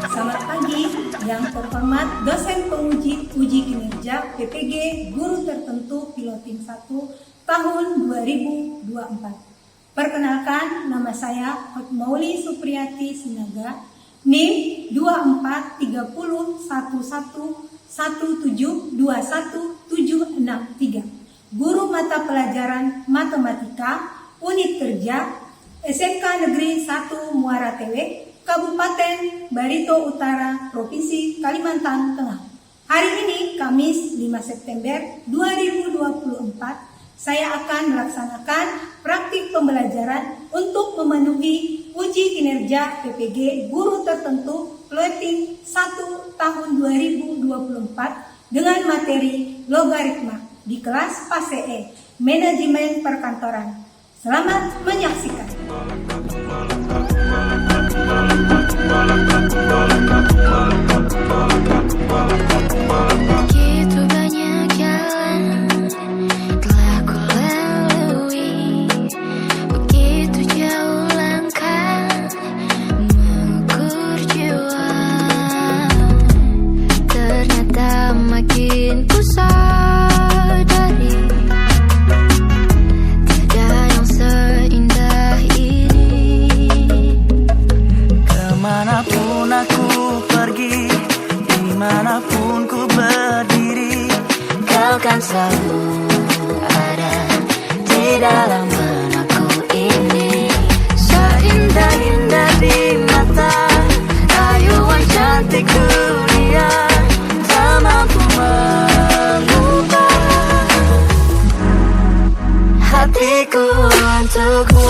Selamat pagi, yang terhormat dosen penguji uji kinerja PPG Guru Tertentu Piloting 1 tahun 2024. Perkenalkan, nama saya Hotmauli Supriyati Sinaga, NIM 243011172173, Guru Mata Pelajaran Matematika, Unit Kerja, SMK Negeri 1 Muara Tewe, Kabupaten Barito Utara, Provinsi Kalimantan Tengah. Hari ini, Kamis 5 September 2024, saya akan melaksanakan praktik pembelajaran untuk memenuhi uji kinerja PPG Guru Tertentu Piloting 1 tahun 2024 dengan materi logaritma di kelas PASE E, Manajemen Perkantoran. Selamat menyaksikan. Begitu banyak jalan telah ku lalui, begitu jauh langkah mengukur jiwa. Ternyata makin ku sadari tiada yang seindah ini. Kemanapun aku pergi, dimanapun ku berdiri, kau kan selalu ada di dalam benakku ini. Seindah-indah di mata, rayuan cantik dunia tak mampu mengubah hatiku untukmu.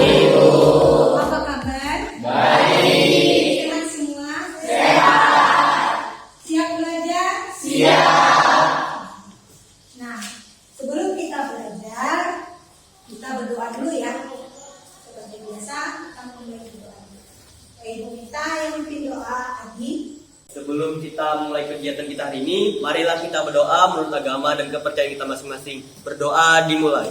Apa kabar? Baik. Sehat semua? Sehat. Siap belajar? Siap. Nah, sebelum kita belajar, kita berdoa dulu ya. Seperti biasa, kita mulai berdoa. Ibu kita yang memimpin doa, Adi. Sebelum kita mulai kegiatan kita hari ini, marilah kita berdoa menurut agama dan kepercayaan kita masing-masing. Berdoa dimulai.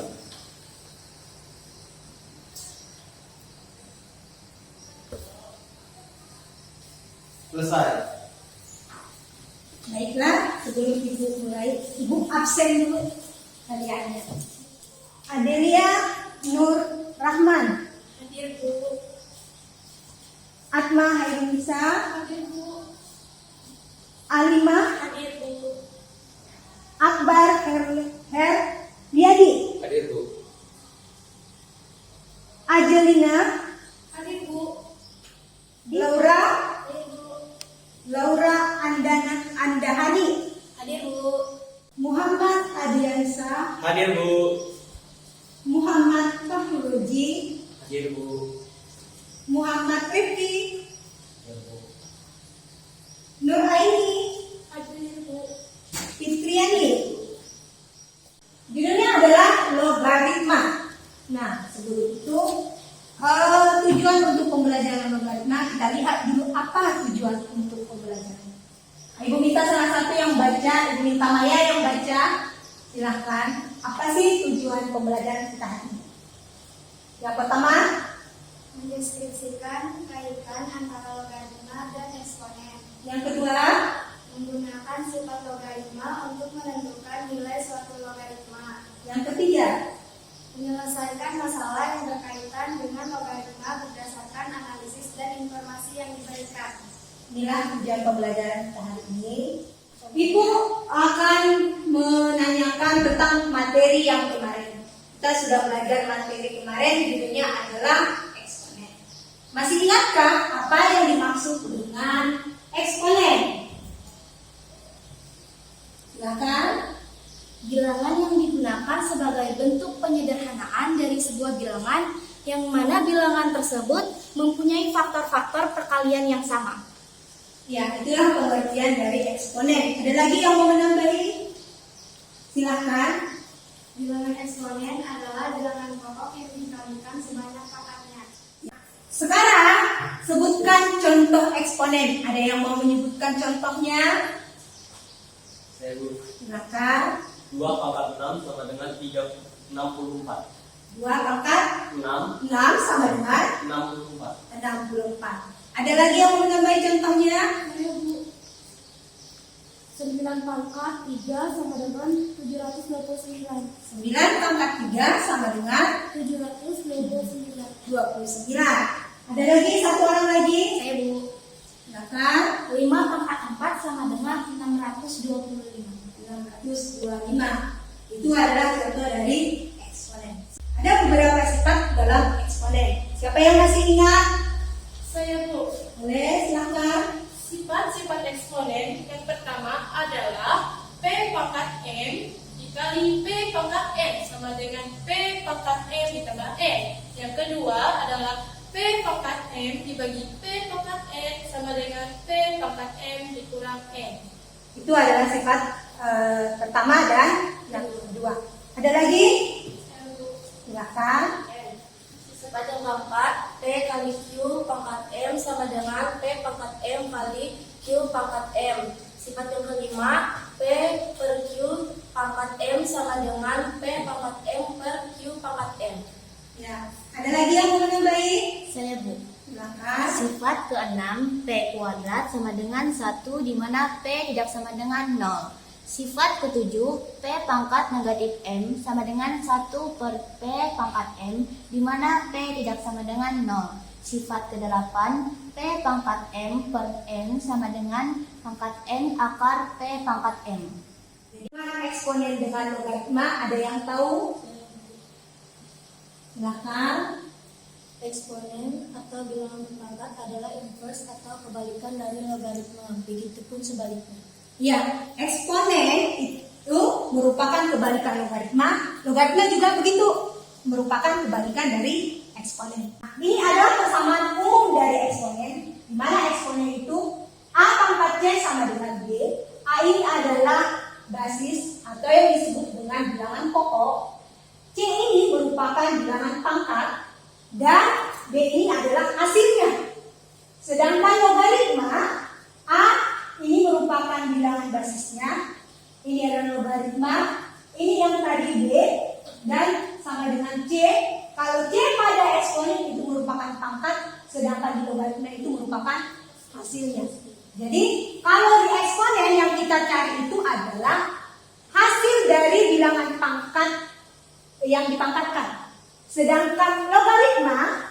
Selesai. Baiklah, sebelum ibu mulai, ibu absen dulu hariannya. Adelia Nur Rahman. Hadir Bu. Atma Hairunisa. Hadir Bu. Alimah. Hadir Bu. Akbar Herliadi. Hadir Bu. Ajelina. Hadir Bu. Laura Andahani. Hadir Bu. Muhammad Adiansa. Hadir Bu. Muhammad Fahruji. Hadir Bu. Muhammad Rifki. Nur Aini. Hadir Bu. Fitriani. Judulnya adalah logaritma. Nah, sebelum itu tujuan untuk pembelajaran logaritma, kita lihat dulu apa tujuan untuk pembelajaran. Ibu minta salah satu yang baca, Ibu minta Maya yang baca. Silahkan. Apa sih tujuan pembelajaran kita hari ini? Yang pertama, Mendeskripsikan kaitan antara logaritma dan eksponen. yang kedua, Menggunakan sifat logaritma untuk menentukan nilai suatu logaritma. yang ketiga, Menyelesaikan masalah yang berkaitan dengan logaritma berdasarkan analisis dan informasi yang diberikan. inilah tujuan pembelajaran kita hari ini. Ibu akan menanyakan tentang materi yang kemarin. Kita sudah belajar materi kemarin, judulnya adalah eksponen. Masih ingatkah apa yang dimaksud dengan eksponen? Silakan. Bilangan yang digunakan sebagai bentuk penyederhanaan dari sebuah bilangan yang mana bilangan tersebut mempunyai faktor-faktor perkalian yang sama. Ya, itulah pengertian dari eksponen. Ada lagi yang mau menambahi? Silakan. Bilangan eksponen adalah adalah bilangan pokok yang dikalikan sebanyak pangkatnya. Sekarang sebutkan contoh eksponen. Ada yang mau menyebutkan contohnya? Saya guru. Silakan. 2 pangkat 6 sama dengan 64. 2 pangkat 6 6 sama dengan 64. 64. Ada lagi yang mau menambahi contohnya? Saya Bu. 9 pangkat 3 sama dengan 729. 9 pangkat 3 sama dengan 729. 29. Ada lagi satu orang lagi? Saya Bu. Silakan. 5 pangkat 4 sama dengan 625. 625. Itu adalah contoh dari eksponen. Ada beberapa sifat dalam eksponen. Siapa yang masih ingat? Saya Bu. Boleh, silakan. Sifat-sifat eksponen yang pertama adalah P pangkat M dikali P pangkat M sama dengan P pangkat M ditambah N. Yang kedua adalah P pangkat M dibagi P pangkat N sama dengan P pangkat M dikurang N. Itu adalah sifat pertama dan yang kedua. Ada lagi? Silakan. Sifat yang keempat, P kali Q pangkat M sama dengan P pangkat M kali Q pangkat M. Sifat yang kelima, P per Q pangkat M sama dengan P pangkat M per Q pangkat M. Ya, ada lagi yang mau menambahi? Saya Bu. Silakan. Sifat keenam, P kuadrat sama dengan 1 di mana P tidak sama dengan 0. Sifat ketujuh, P pangkat negatif M sama dengan 1 per P pangkat M di mana P tidak sama dengan 0. Sifat kedelapan, P pangkat M per N sama dengan pangkat N akar P pangkat M. Bagaimana eksponen dengan logaritma? Ada yang tahu? Silakan. Eksponen atau bilangan berpangkat adalah inverse atau kebalikan dari logaritma. Begitupun sebaliknya. Ya, eksponen itu merupakan kebalikan logaritma. Logaritma juga begitu, merupakan kebalikan dari eksponen. Ini adalah persamaan umum dari eksponen, di mana eksponen itu A pangkat C sama dengan B. A ini adalah basis atau yang disebut dengan bilangan pokok. C ini merupakan bilangan pangkat dan B ini adalah hasilnya. Sedangkan logaritma A ini merupakan bilangan basisnya, ini adalah logaritma, ini yang tadi B, dan sama dengan C. Kalau C pada eksponen itu merupakan pangkat, sedangkan di logaritma itu merupakan hasilnya. Jadi, kalau di eksponen yang kita cari itu adalah hasil dari bilangan pangkat yang dipangkatkan. Sedangkan logaritma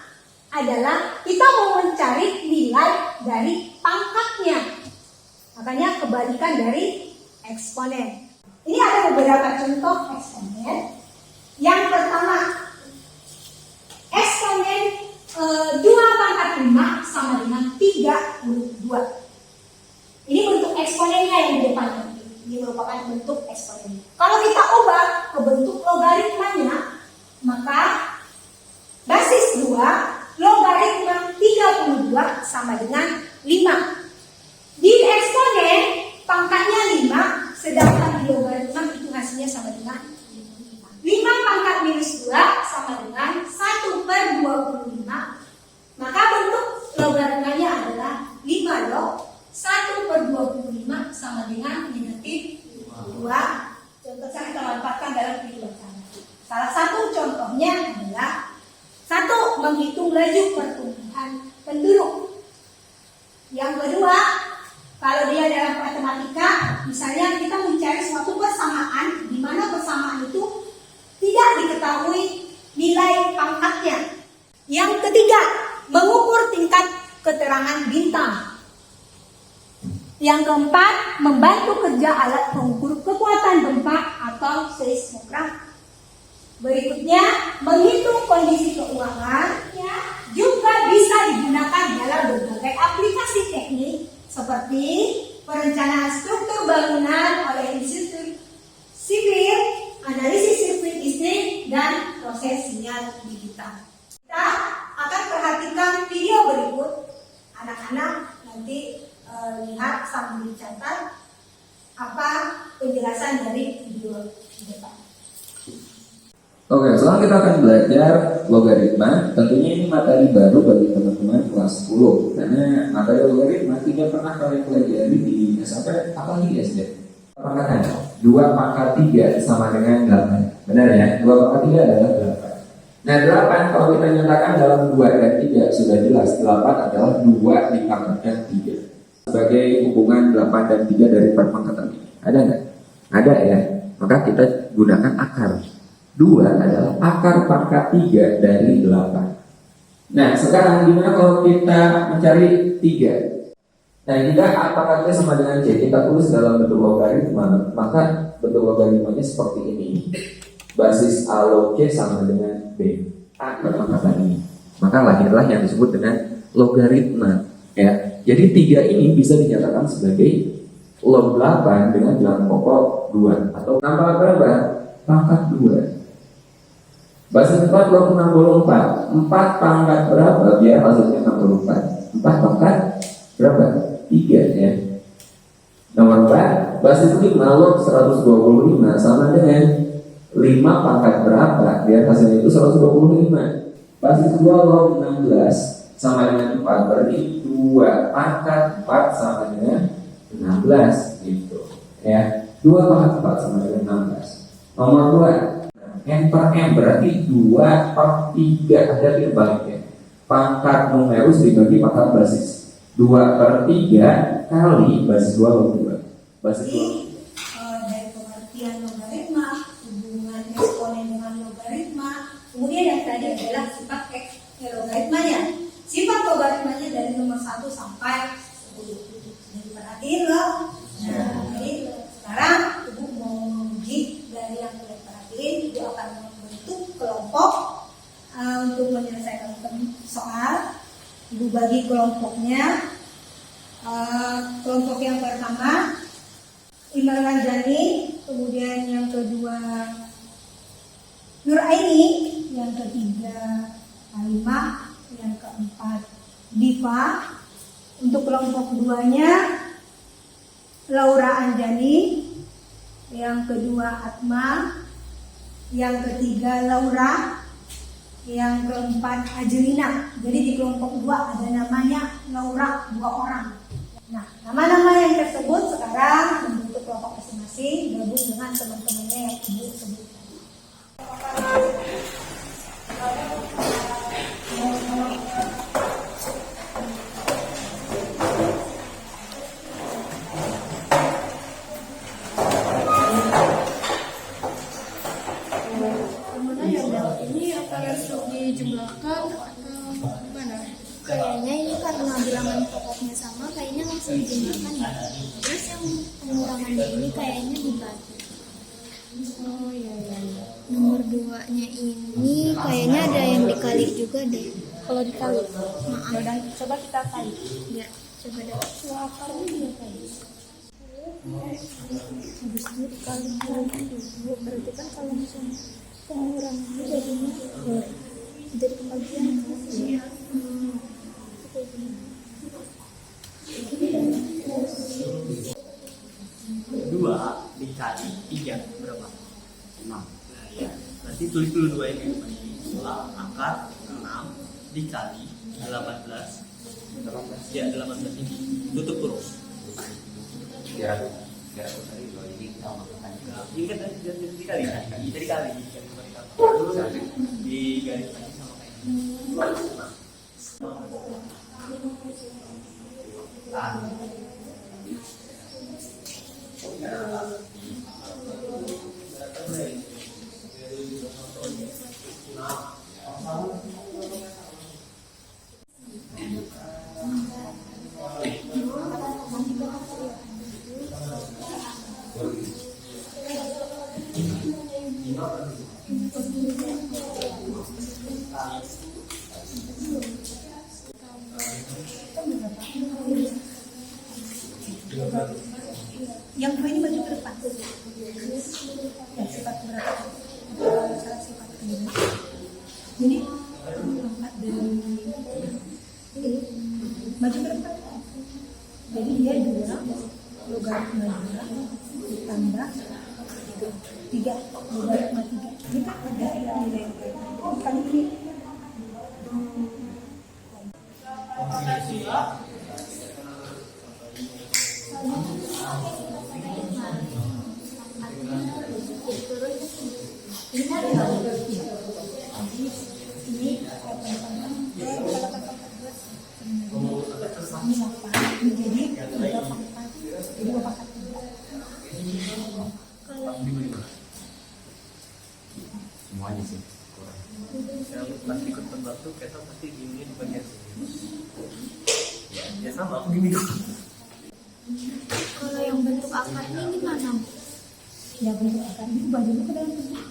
adalah kita mau mencari nilai dari pangkatnya. Makanya kebalikan dari eksponen. Ini ada beberapa contoh eksponen. Yang pertama, eksponen 2 pangkat 5 sama dengan 32. Ini bentuk eksponennya yang di depan. Ini merupakan bentuk eksponen. Kalau kita ubah ke bentuk logaritmanya, maka basis 2 logaritma 32 sama dengan 5. Di eksponen pangkatnya 5, sedangkan di logaritma itu hasilnya sama dengan 5 pangkat minus 2 sama dengan 1 per 25. Maka bentuk logaritmanya adalah 5 loh. 1 per 25 sama dengan negatif 2. Contoh saya kita manfaatkan dalam video cara. Salah satu contohnya adalah 1. Menghitung laju pertumbuhan penduduk. Yang kedua, kalau dia dalam matematika, misalnya kita mencari suatu persamaan di mana persamaan itu tidak diketahui nilai pangkatnya. Yang ketiga, mengukur tingkat keterangan bintang. Yang keempat, membantu kerja alat pengukur kekuatan gempa atau seismograf. Berikutnya, menghitung kondisi keuangannya juga bisa digunakan dalam berbagai aplikasi teknik seperti perencanaan struktur bangunan oleh Institut Sipil, analisis sirkuit listrik, dan proses sinyal digital. Kita akan perhatikan video berikut. Anak-anak nanti lihat sambil dicatat apa penjelasan dari video di depan. Oke, sekarang kita akan belajar logaritma. Tentunya ini materi baru bagi teman-teman kelas 10. Karena materi logaritma tidak pernah kalian pelajari di SMP, apalagi di SD. Pangkatan 2 pangkat 3 sama dengan 8. Benar ya? 2 pangkat 3 adalah 8. Nah, 8 kalau kita nyatakan dalam 2 dan 3 sudah jelas 8 adalah 2 dipangkatkan 3. Sebagai hubungan 8 dan 3 dari perpangkatan ini. Ada nggak? Ada ya. Maka kita gunakan akar. 2 adalah akar pangkat 3 dari 8. Nah, sekarang gimana kalau kita mencari 3? Nah, jika A pangkat 3 sama dengan C, kita tulis dalam bentuk logaritma, maka bentuk logaritmanya seperti ini. Basis A log C sama dengan B. A perpangkatan ini. Maka lahirlah yang disebut dengan logaritma. Ya. Jadi 3 ini bisa dinyatakan sebagai log 8 dengan bilangan pokok 2. Atau tambah berapa? Pangkat 2. Basis 4 log 64. 4 pangkat berapa biar hasilnya 64? 4 pangkat berapa? 3 ya. Nomor 4, basis 5 log 125 sama dengan 5 pangkat berapa biar hasilnya itu 125. Basis 2 log 16 sama dengan 4, berarti 2 pangkat 4 sama dengan 16 gitu ya. 2 pangkat 4 sama dengan 16. Nomor 2, N per M berarti 2 per 3. Ada baliknya. Pangkat numerus dibagi pangkat basis. 2 per 3 kali basis 2 log 2. Basis 2. Dari pengertian logaritma, hubungan eksponen dengan logaritma, kemudian yang tadi adalah sifat logaritmanya. Sifat logaritmanya dari nomor 1 sampai 10. Jadi perhatiin loh. Nah, jadi sekarang Ibu mau menguji dari yang kalian perhatiin, Ibu akan membentuk kelompok untuk menyelesaikan soal. Ibu bagi kelompoknya. Kelompok yang pertama Imran Ranjani, kemudian yang kedua Nur Aini, yang ketiga Halimah, yang keempat Diva. Untuk kelompok keduanya Laura Anjani, yang kedua Atma, yang ketiga Laura, yang keempat Ajelina. Jadi di kelompok 2 ada namanya Laura 2 orang. Nah, nama-nama yang tersebut sekarang membentuk kelompok masing-masing, gabung dengan teman-temannya yang Ibu sebut tadi. Dijumlahkan atau gimana? Kayaknya ini karena bilangan pokoknya sama, kayaknya langsung dijumlahkan ya. Terus yang pengurangannya ini kayaknya dibagi. Oh iya. Nomor 2-nya ini kayaknya ada yang dikali juga deh. Kalau dikali, Maaf. dan coba kita kali. Ya, coba deh. Akarnya juga kali. Habis itu dikali dulu. Berarti kan kalau misalnya pengurangannya jadinya jadi pembagian kan? Iya. Dua dikali 3 berapa? 6. Nah, ya. Nanti tulis dulu 2 ini. 2 akar 6 dikali 18. Ya, 18 ini. Tutup huruf. Ya, tadi jadi kita masukkan. Ini kan tadi dikali. Jadi kali. Di garis lagi sama kayak ini. Yang kedua ini baju ke depan. Ya, sifat berapa? Salah sifat kedua. Jadi 4 dari ini maju ke depan. Jadi dia 2 logaritma 2 ditambah 3 logaritma 3. Ini kan ada yang dikali ini. Semuanya sih kurang. Pas ikut tebak tuh kita pasti gini di bagian sini. Ya sama aku gini kok. Kalau yang bentuk akarnya gimana? Ya bentuk akar itu bagiannya ke dalam bentuk.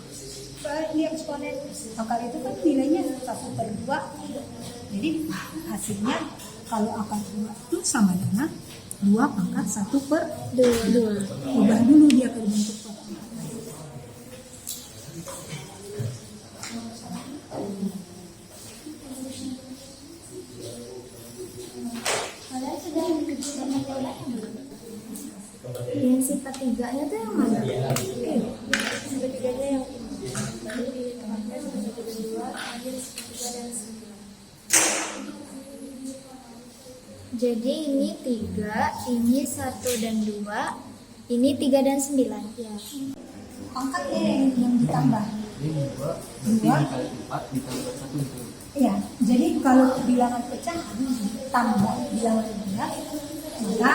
Ini eksponen akar itu kan nilainya 1/2. Jadi hasilnya kalau akar 2 itu sama dengan 2 pangkat 1/2. Ubah dulu dia ke bentuk apa. Kalian sudah menunjukkan metode yang sifat tiganya tuh yang mana? Sifat tiganya yang jadi ini 3, ini 1 dan 2, ini 3 dan 9. Ya. Pangkatnya yang ditambah. Ini 2 dikali 4 ditambah 1 itu. Ya, jadi kalau bilangan pecah tambah bilangan benda, maka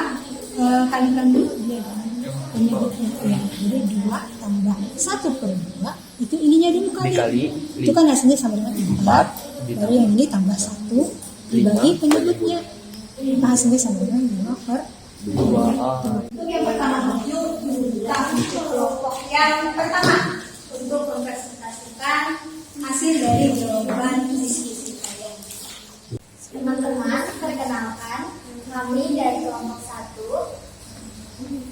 kalikan dulu dia dengan penyebutnya. Ya, jadi 2 tambah 1/2 itu ininya dulu kali. Dikali Itu kan hasilnya sama dengan 4. Baru yang ini tambah 1 dibagi penyebutnya. Nah, hasilnya sama dengan 2/2. Untuk yang pertama, yuk kita untuk kelompok yang pertama untuk mempresentasikan hasil dari jawaban diskusi kalian. Teman-teman, perkenalkan kami dari kelompok 1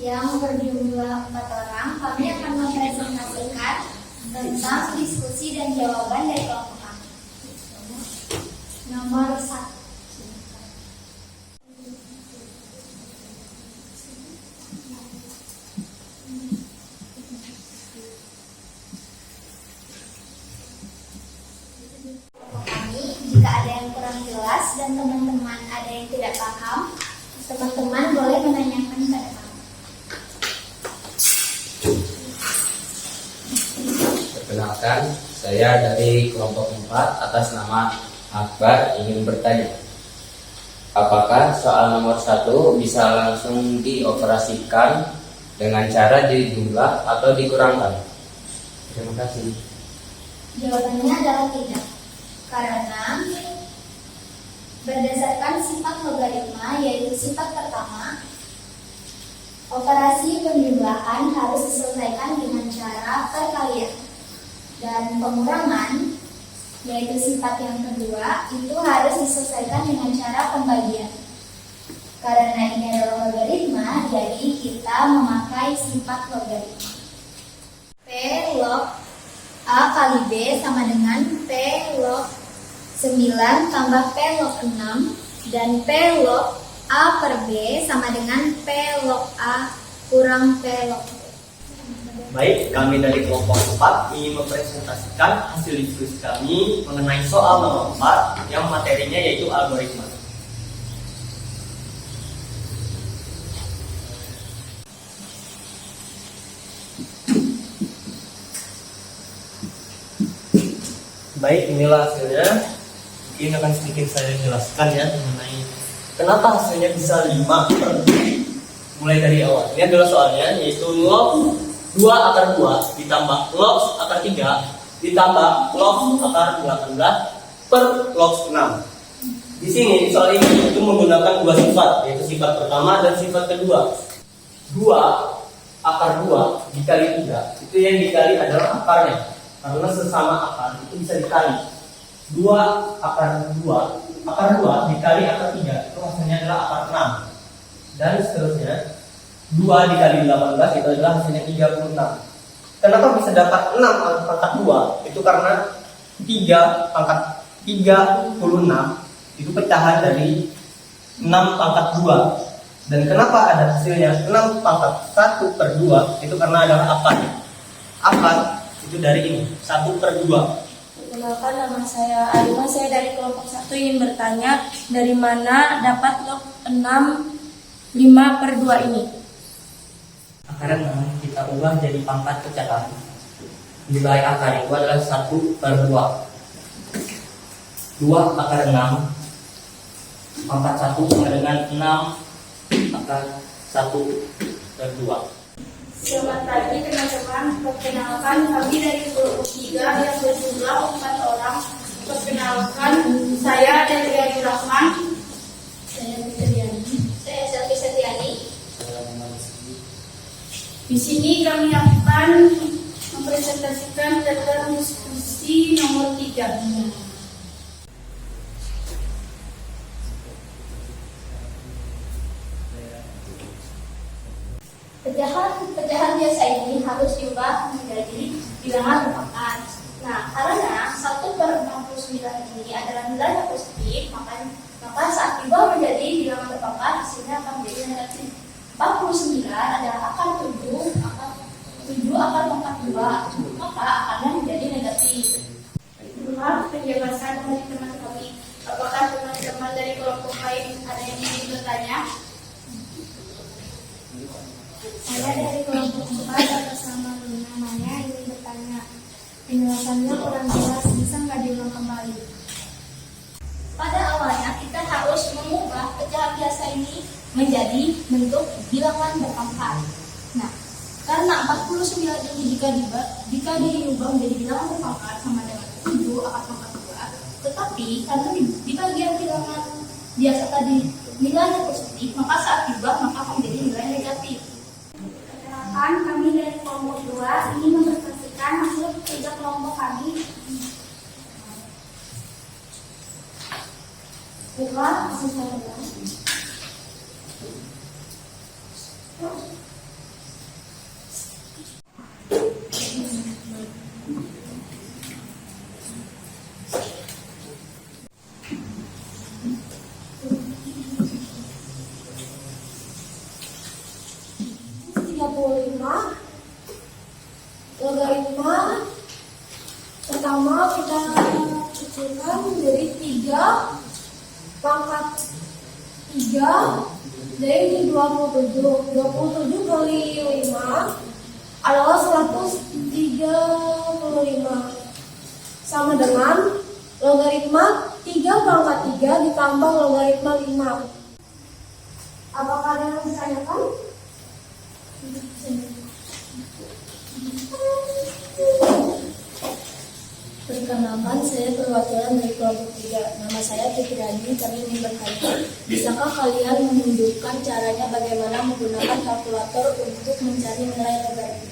yang berjumlah 4 orang. Kami akan mempresentasikan tentang diskusi dan jawaban dari kelompok kami. Nomor 1. Jika ada yang kurang jelas dan teman-teman ada yang tidak paham, teman-teman boleh menanyakan kepada kami. Perkenalkan, saya dari kelompok 4 atas nama Akbar ingin bertanya. Apakah soal nomor 1 bisa langsung dioperasikan dengan cara dijumlah atau dikurangkan? Terima kasih. Jawabannya adalah tidak. Karena berdasarkan sifat logaritma, yaitu sifat pertama, operasi penjumlahan harus diselesaikan dengan cara perkalian. Dan pengurangan, yaitu sifat yang kedua, itu harus diselesaikan dengan cara pembagian. Karena ini adalah logaritma, jadi kita memakai sifat logaritma. P log A kali B sama dengan P log 9 tambah P log 6 dan P log A per B sama dengan P log A kurang P log B. Baik, kami dari kelompok 4 ingin mempresentasikan hasil diskusi kami mengenai soal nomor 4 yang materinya yaitu algoritma. Baik, inilah hasilnya. Mungkin akan sedikit saya jelaskan ya mengenai kenapa hasilnya bisa 5 mulai dari awal. Ini adalah soalnya yaitu log 2 akar 2 ditambah log akar 3 ditambah log akar 18 per log 6. Di sini di soal ini itu menggunakan dua sifat, yaitu sifat pertama dan sifat kedua. 2 akar 2 dikali 3 itu yang dikali adalah akarnya. Karena sesama akar itu bisa dikali. 2 akar 2 dikali akar 3 itu hasilnya adalah akar 6. Dan seterusnya 2 dikali 18 itu adalah hasilnya 36. Kenapa bisa dapat 6 pangkat 2? Itu karena 3 pangkat 36 itu pecahan dari 6 pangkat 2. Dan kenapa ada hasilnya 6 pangkat 1/2? Itu karena adalah akar. Akar itu dari ini 1/2. Perkenalkan, nama saya Alima. Saya dari kelompok 1 ingin bertanya, dari mana dapat log 6 5/2 ini? Akar 6 kita ubah jadi pangkat pecahan. Nilai akar itu adalah 1/2. 2 akar 6 pangkat 1 sama dengan 6 akar 1/2. Selamat pagi teman-teman. Perkenalkan, kami dari kelompok 3 yang berjumlah 4 orang. Perkenalkan, saya dari Rahman. Saya Fitriani. Saya Selvi Setiani. Di sini kami akan mempresentasikan tentang diskusi nomor 3. Pecahan biasa ini harus diubah menjadi bilangan berpangkat. Nah, karena 1/69 ini adalah nilai yang positif, maka saat diubah menjadi bilangan berpangkat, hasilnya akan menjadi negatif. 49 adalah akar 7 akar pangkat 2, maka akarnya menjadi negatif. Maaf penjelasan dari teman kami. Apakah teman-teman dari kelompok lain ada yang ingin bertanya? Saya dari kelompok 4 atas nama Luna Maya ingin bertanya. Penjelasannya kurang jelas, bisa nggak diulang kembali? Pada awalnya kita harus mengubah pecahan biasa ini menjadi bentuk bilangan berpangkat. Nah, karena 49 ini jika diubah menjadi bilangan berpangkat sama dengan 7 akar pangkat 2, tetapi karena di bagian bilangan biasa tadi nilainya positif, maka saat diubah maka akan menjadi nilai negatif. Perkenalkan, kami dari kelompok 2 ingin mempresentasikan hasil kerja kelompok kami. Bukan, maksud saya adalah logaritma pertama kita kecilkan menjadi 3 pangkat 3 dari 27 kali 5 adalah 135 sama dengan logaritma 3 pangkat 3 ditambah logaritma 5. Apakah ada yang ditanyakan? Perkenalkan, saya perwakilan dari kelompok 3. Nama saya Fitriani. Kami ingin bertanya, bisakah kalian menunjukkan caranya bagaimana menggunakan kalkulator untuk mencari nilai logaritma?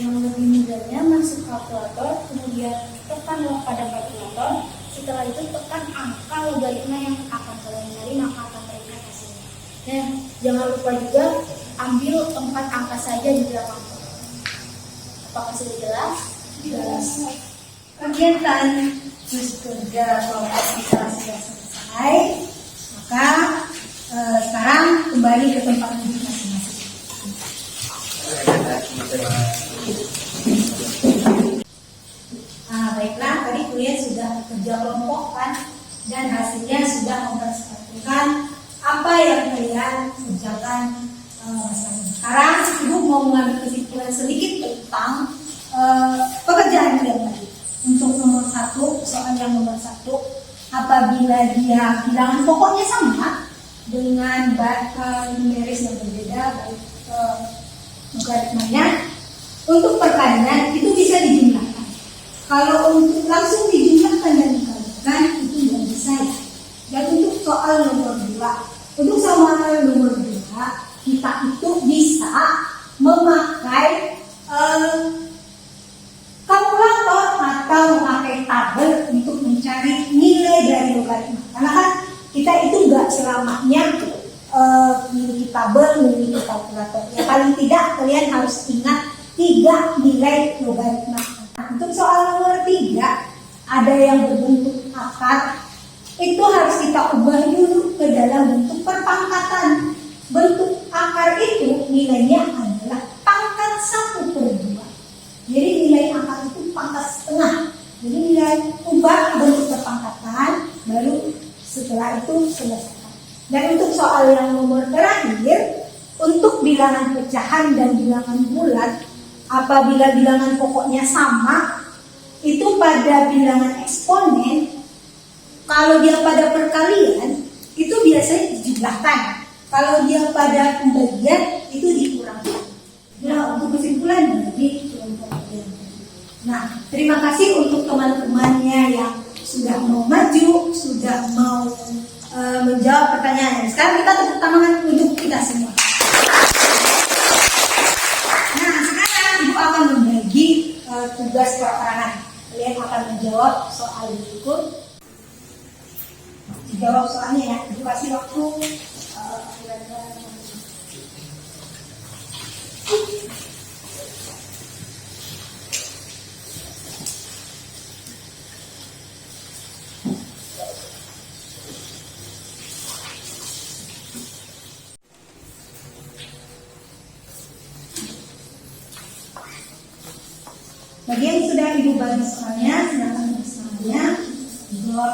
Yang lebih mudahnya masuk kalkulator, kemudian tekan log pada kalkulator, setelah itu tekan angka logaritma yang akan kalian cari, maka akan terlihat hasilnya. Nah, jangan lupa juga ambil 4 angka saja di belakang. Apakah sudah jelas? Jelas. Kegiatan kerja kelompok kita sudah selesai, maka sekarang kembali ke tempat duduk masing-masing. Baiklah, tadi kalian sudah kerja kelompok kan, dan hasilnya sudah mempresentasikan apa yang kalian kerjakan masing-masing. Sekarang Ibu mau mengambil kesimpulan sedikit tentang pekerjaan kalian tadi. Untuk nomor 1, soal yang nomor 1, apabila dia bilangan pokoknya sama dengan numeris yang berbeda, baik logaritmanya, untuk perkalian itu bisa dijumlahkan. Kalau untuk langsung dijumlahkan dan dikalikan itu tidak bisa ya. Dan untuk soal nomor 2, untuk soal nomor 2 kita itu bisa memakai kalkulator atau memakai tabel untuk mencari nilai dari logaritma. Karena kan kita itu nggak selamanya memiliki tabel, memiliki kalkulator. Ya paling tidak kalian harus ingat 3 nilai logaritma. Nah, untuk soal nomor 3 ada yang berbentuk akar, itu harus kita ubah dulu ke dalam bentuk perpangkatan. Bentuk akar itu nilainya adalah pangkat 1/2. Jadi nilai akar itu pangkat setengah Jadi nilai ubah bentuk perpangkatan, baru setelah itu selesaikan. Dan untuk soal yang nomor terakhir, untuk bilangan pecahan dan bilangan bulat, apabila bilangan pokoknya sama, itu pada bilangan eksponen, kalau dia pada perkalian, itu biasanya dijumlahkan. Kalau dia pada pembagian, itu dikurangkan. Nah, untuk kesimpulan dari kelompok yang tadi. Nah, terima kasih untuk teman-temannya yang sudah mau maju, sudah mau menjawab pertanyaan. Sekarang kita tepuk tangan untuk kita semua. Nah, sekarang Ibu akan membagi tugas perorangan. Kalian akan menjawab soal berikut. Jawab soalnya ya. Ibu kasih waktu. Bagi yang sudah Ibu bagi soalnya, silakan bagi soalnya. Jawab.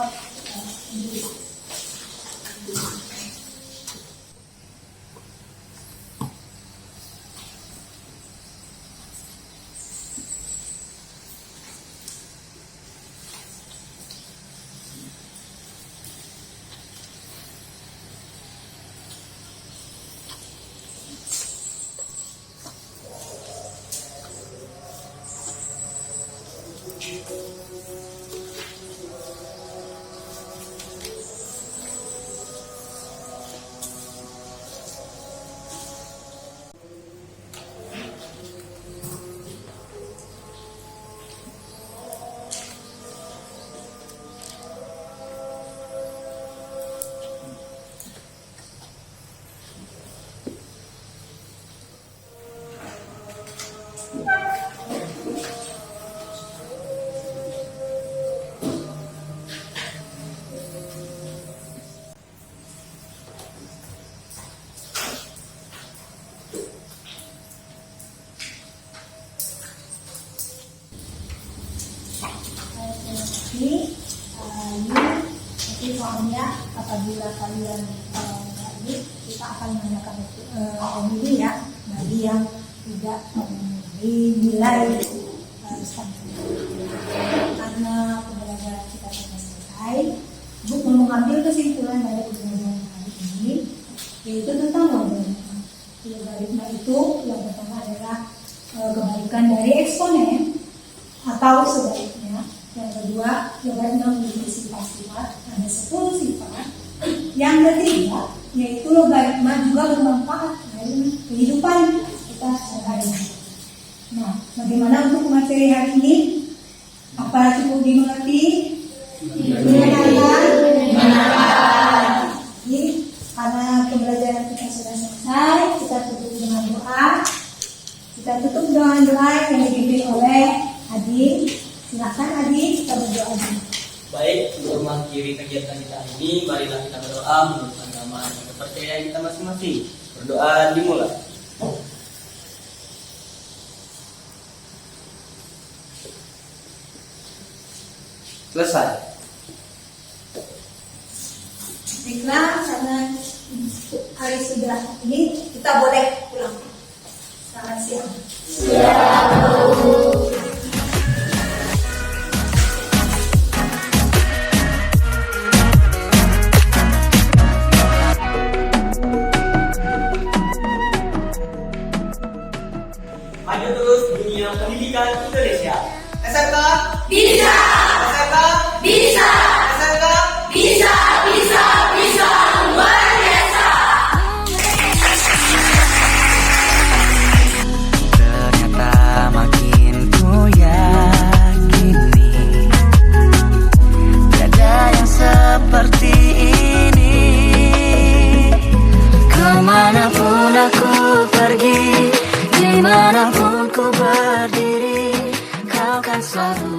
Nanti soalnya apabila kalian ini kita akan menggunakan pemilih ya bagi yang tidak dinilai standar. Karena pembelajaran kita sudah selesai, Ibu mau mengambil kesimpulan dari pembelajaran hari ini, yaitu tentang logaritma. Logaritma itu yang pertama adalah kebalikan dari eksponen atau sebaliknya. Yang kedua, logaritma memiliki sifat-sifat, ada 10 sifat. Yang ketiga, yaitu logaritma juga bermanfaat dalam kehidupan kita sehari-hari. Nah, bagaimana untuk materi hari ini? Apa cukup dimengerti? Benar. Jadi, karena pembelajaran kita sudah selesai, kita tutup dengan doa. Kita tutup dengan doa yang dipimpin oleh Adi. Silakan Adi, kita berdoa dulu. Baik, untuk mengakhiri kegiatan kita ini, marilah kita berdoa menurut agama dan kepercayaan kita masing-masing. Berdoa dimulai. Selesai. Baiklah, karena hari sudah ini, kita boleh pulang. Selamat siang. Maju terus dunia pendidikan Indonesia. SMK Bisa! SMK Bisa! SMK Bisa! Bisa! Bisa! Luar biasa! Ternyata makin ku yakini tiada yang seperti ini. Kemanapun aku pergi, dimanapun ku berdiri, kau kan selalu